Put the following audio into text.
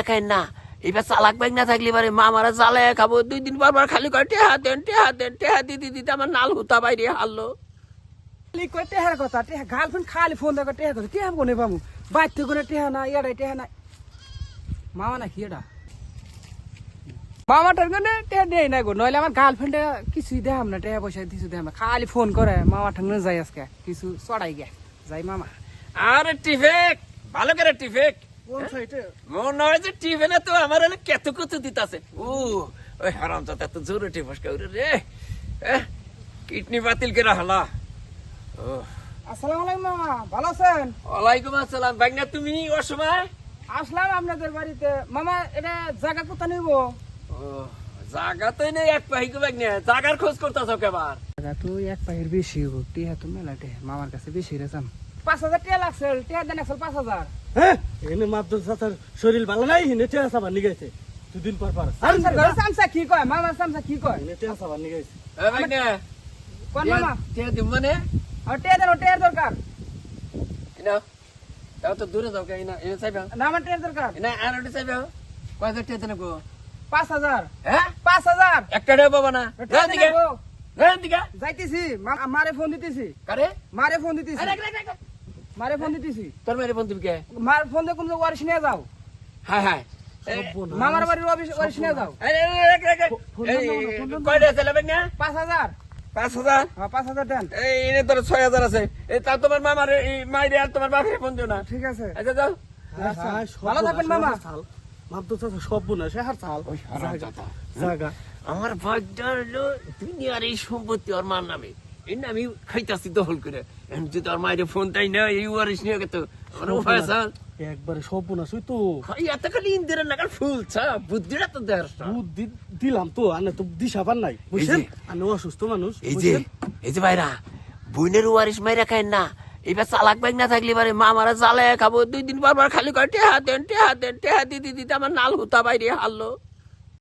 খাই না এবার চালাক ব্যাগ না থাকলে এবারে মামারা জ্বালায় খাবো 2 দিন পর খালি কয় টেহা দেন টেহা দিতে দিতে আমার নাল হুতা বাইরে হারলো খালি কয় টেহার কথা টেহা গার্লফ্রেন্ড খালি ফোন দেখো টেহা কথা টেহা কোনে পামু বাইতে কোনে টেহা না ইয়াড়াই টেহা না মামা নাকি এটা মামাটার কোনে টেহা দেই না গো নইলে আমার গার্লফ্রেন্ডে কিছুই দেখাম না টেহা পয়সা কিছু দেখাম না খালি ফোন করে মামাটার না যাই আজকে কিছু চড়াই গে যাই মামা আরে টিফেক ভালো করে টিফেক কোন সাইটে মনে হয় যে টিফে না তো আমার হলে কেত কত দিতাছে ওই হারাম তো এত জোরে টিফস করে রে কিডনি বাতিল করে হালা আসসালামু আলাইকুম মামা ভালো আছেন ওয়ালাইকুম আসসালাম ভাগনা তুমি অসময় আসলাম আপনাদের বাড়িতে মামা এটা জায়গা কোথা নিব জায়গা তো নেই এক পাহিকে ভাগনা জায়গার খোঁজ করতেছ কেবার জায়গা তো এক পায়ের বেশি গো টিহা তো মেলা টেহা মামার কাছে বেশি রেছাম 5,000 টিহা লাগছে টিহা দেন আসল 5,000 হ্যাঁ এনে মাত্র চাচার শরীর ভালো নাই এনে টেয়া সাবার নিগাইছে দুদিন পর সামসা কি কয় মামা সামসা কি কয় এনে টেয়া সাবার নিগাইছে ভাগনা কোন মামা টিয়া দিব মানে আর টিহা দেন টিহার দরকার না তাও তো দূরে যাও কে না এনে চাইবা না আমার টিহার দরকার না আর ওটা চাইবা কয় টিয়া দেন গো 5,000 হ্যাঁ 5,000 একটা দেব বাবা না টিহা দিকে দেন দিকে যাইতেছি মারে ফোন দিতেছি কারে মারে ফোন দিতেছি আরে মারে ফোন দিতেছি তোর মেরে বন্ধু কে মার ফোন দিয়ে কোন ওয়ারিশ নিয়ে যাও হ্যাঁ হ্যাঁ মামার বাড়ির ওয়ারিশ নিয়ে যাও কয়টা চালাবেন না 5,000 5,000 হ্যাঁ 5,000 দেন এই এনে তোর 6,000 আছে এই তা তোমার মামার মাইরে আর তোমার বাপের ফোন দিও না ঠিক আছে আচ্ছা যাও ভালো থাকবেন মামা মাত্র চাচা সব বোনা সে হার চাল জায়গা আমার ভাগটার হলো দুনিয়ার এই সম্পত্তি ওর মার নামে এই না আমি খাইতাছি দখল করে এখন যদি ওর মায়ের ফোন তাই না এই ওয়ারিস নিয়ে গেত আমার উপায় আছে একবারে সব বোনা শুই তো খাই এত খালি ইন্দিরা নাগাল ফুলছা বুদ্ধিটা তো দেড় বুদ্ধি দিলাম তো আনে তো দিশা পার নাই বুঝছেন আমি অসুস্থ মানুষ এই যে ভাইরা বইনের ওয়ারিস মাইরা খাই না এবার চালাক ব্যাগ না থাকলে এবারে মামারা জ্বালায় খাবো 2 দিন পর খালি কয় টেহা দেন টেহা দিতে দিতে আমার নাল হুতা বাইরে হারলো